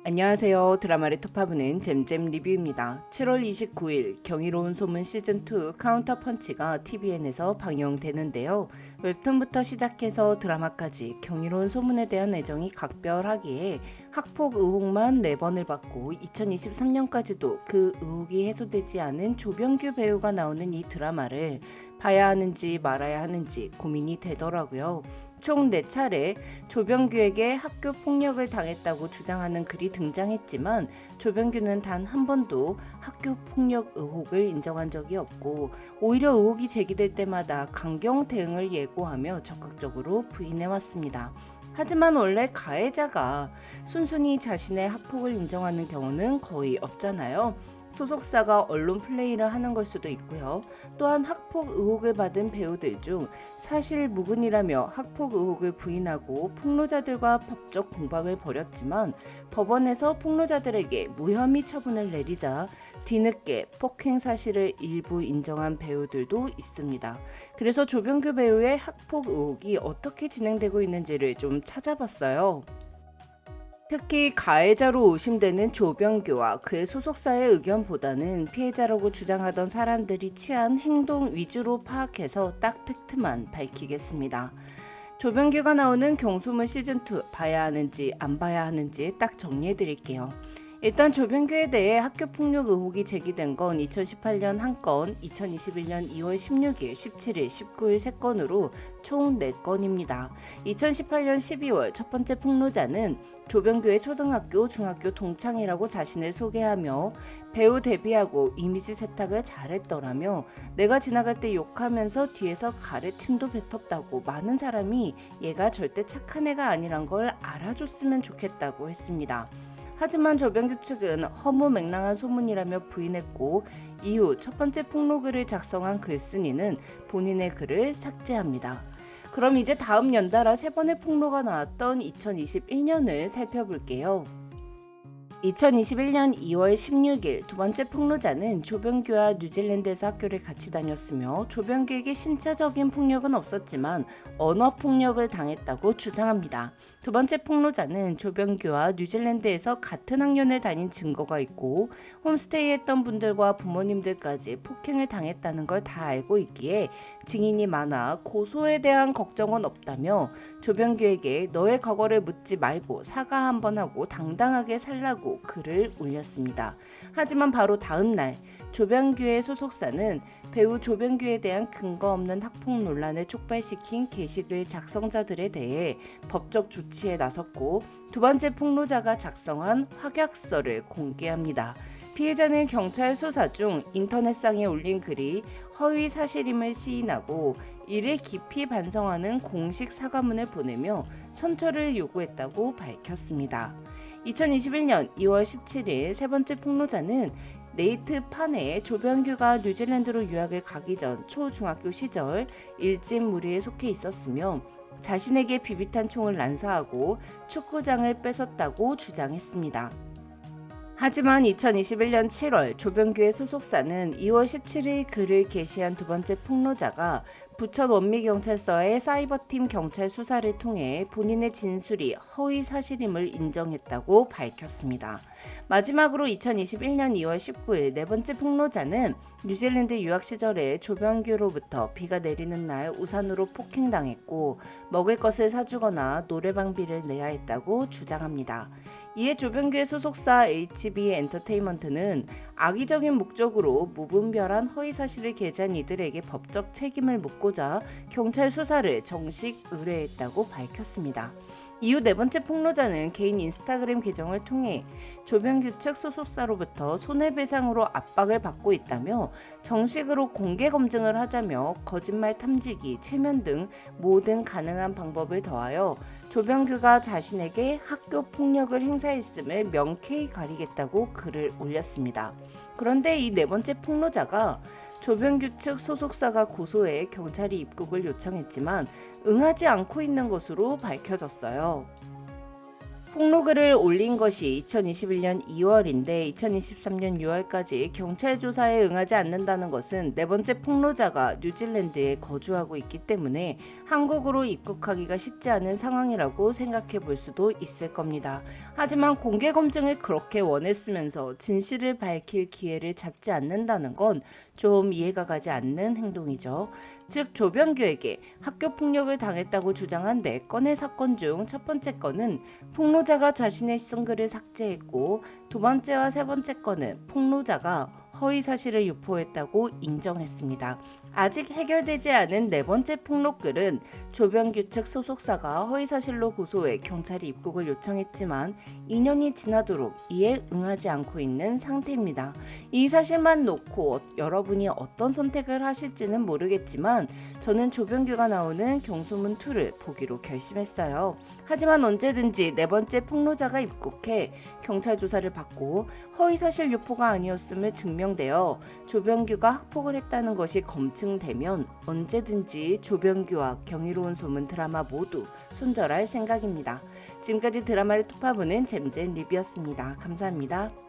안녕하세요. 드라마를 톱하브는 잼잼 리뷰입니다. 7월 29일 경이로운 소문 시즌2 카운터펀치가 TVN에서 방영되는데요. 웹툰부터 시작해서 드라마까지 경이로운 소문에 대한 애정이 각별하기에 학폭 의혹만 4번을 받고 2023년까지도 그 의혹이 해소되지 않은 조병규 배우가 나오는 이 드라마를 봐야 하는지 말아야 하는지 고민이 되더라고요. 총 4차례 조병규에게 학교 폭력을 당했다고 주장하는 글이 등장했지만 조병규는 단 한 번도 학교 폭력 의혹을 인정한 적이 없고 오히려 의혹이 제기될 때마다 강경 대응을 예고하며 적극적으로 부인해왔습니다. 하지만 원래 가해자가 순순히 자신의 학폭을 인정하는 경우는 거의 없잖아요. 소속사가 언론 플레이를 하는 걸 수도 있고요. 또한 학폭 의혹을 받은 배우들 중 사실 무근이라며 학폭 의혹을 부인하고 폭로자들과 법적 공방을 벌였지만 법원에서 폭로자들에게 무혐의 처분을 내리자 뒤늦게 폭행 사실을 일부 인정한 배우들도 있습니다. 그래서 조병규 배우의 학폭 의혹이 어떻게 진행되고 있는지를 좀 찾아봤어요. 특히 가해자로 의심되는 조병규와 그의 소속사의 의견보다는 피해자라고 주장하던 사람들이 취한 행동 위주로 파악해서 딱 팩트만 밝히겠습니다. 조병규가 나오는 경수문 시즌2 봐야 하는지 안 봐야 하는지 딱 정리해드릴게요. 일단 조병규에 대해 학교폭력 의혹이 제기된 건 2018년 1건, 2021년 2월 16일, 17일, 19일 3건으로 총 4건입니다. 2018년 12월 첫 번째 폭로자는 조병규의 초등학교, 중학교 동창이라고 자신을 소개하며 배우 데뷔하고 이미지 세탁을 잘했더라며 내가 지나갈 때 욕하면서 뒤에서 가래침도 뱉었다고 많은 사람이 얘가 절대 착한 애가 아니란 걸 알아줬으면 좋겠다고 했습니다. 하지만 조병규 측은 허무맹랑한 소문이라며 부인했고 이후 첫 번째 폭로글을 작성한 글쓴이는 본인의 글을 삭제합니다. 그럼 이제 다음 연달아 3번의 폭로가 나왔던 2021년을 살펴볼게요. 2021년 2월 16일 두 번째 폭로자는 조병규와 뉴질랜드에서 학교를 같이 다녔으며 조병규에게 신체적인 폭력은 없었지만 언어 폭력을 당했다고 주장합니다. 두 번째 폭로자는 조병규와 뉴질랜드에서 같은 학년을 다닌 증거가 있고 홈스테이했던 분들과 부모님들까지 폭행을 당했다는 걸 다 알고 있기에 증인이 많아 고소에 대한 걱정은 없다며 조병규에게 너의 과거를 묻지 말고 사과 한번 하고 당당하게 살라고 글을 올렸습니다. 하지만 바로 다음 날 조병규의 소속사는 배우 조병규에 대한 근거 없는 학폭 논란을 촉발시킨 게시글 작성자들에 대해 법적 조치에 나섰고 두 번째 폭로자가 작성한 확약서를 공개합니다. 피해자는 경찰 수사 중 인터넷상에 올린 글이 허위 사실임을 시인하고 이를 깊이 반성하는 공식 사과문을 보내며 선처를 요구했다고 밝혔습니다. 2021년 2월 17일 세 번째 폭로자는 네이트 판에 조병규가 뉴질랜드로 유학을 가기 전 초중학교 시절 일진 무리에 속해 있었으며 자신에게 비비탄 총을 난사하고 축구장을 뺏었다고 주장했습니다. 하지만 2021년 7월 조병규의 소속사는 2월 17일 글을 게시한 두 번째 폭로자가 부천 원미경찰서의 사이버팀 경찰 수사를 통해 본인의 진술이 허위 사실임을 인정했다고 밝혔습니다. 마지막으로 2021년 2월 19일 네 번째 폭로자는 뉴질랜드 유학 시절에 조병규로부터 비가 내리는 날 우산으로 폭행당했고 먹을 것을 사주거나 노래방비를 내야 했다고 주장합니다. 이에 조병규의 소속사 HB 엔터테인먼트는 악의적인 목적으로 무분별한 허위 사실을 게재한 이들에게 법적 책임을 묻고자 경찰 수사를 정식 의뢰했다고 밝혔습니다. 이후 네 번째 폭로자는 개인 인스타그램 계정을 통해 조병규 측 소속사로부터 손해배상으로 압박을 받고 있다며 정식으로 공개 검증을 하자며 거짓말 탐지기, 최면 등 모든 가능한 방법을 더하여 조병규가 자신에게 학교 폭력을 행사했음을 명쾌히 가리겠다고 글을 올렸습니다. 그런데 이 네 번째 폭로자가 조병규 측 소속사가 고소해 경찰이 입국을 요청했지만 응하지 않고 있는 것으로 밝혀졌어요. 폭로글을 올린 것이 2021년 2월인데 2023년 6월까지 경찰 조사에 응하지 않는다는 것은 네 번째 폭로자가 뉴질랜드에 거주하고 있기 때문에 한국으로 입국하기가 쉽지 않은 상황이라고 생각해 볼 수도 있을 겁니다. 하지만 공개 검증을 그렇게 원했으면서 진실을 밝힐 기회를 잡지 않는다는 건 좀 이해가 가지 않는 행동이죠. 즉 조병규에게 학교 폭력을 당했다고 주장한 4건의 사건 중 첫 번째 건은 폭로자가 자신의 쓴 글을 삭제했고 두 번째와 세 번째 건은 폭로자가 허위 사실을 유포했다고 인정했습니다. 아직 해결되지 않은 네 번째 폭로글은 조병규 측 소속사가 허위 사실로 고소해 경찰이 입국을 요청했지만 2년이 지나도록 이에 응하지 않고 있는 상태입니다. 이 사실만 놓고 여러분이 어떤 선택을 하실지는 모르겠지만 저는 조병규가 나오는 경소문 2를 보기로 결심했어요. 하지만 언제든지 네 번째 폭로자가 입국해 경찰 조사를 받고 허위사실 유포가 아니었음을 증명되어 조병규가 학폭을 했다는 것이 검증되면 언제든지 조병규와 경이로운 소문 드라마 모두 손절할 생각입니다. 지금까지 드라마의 토파보는 잼잼 리뷰였습니다. 감사합니다.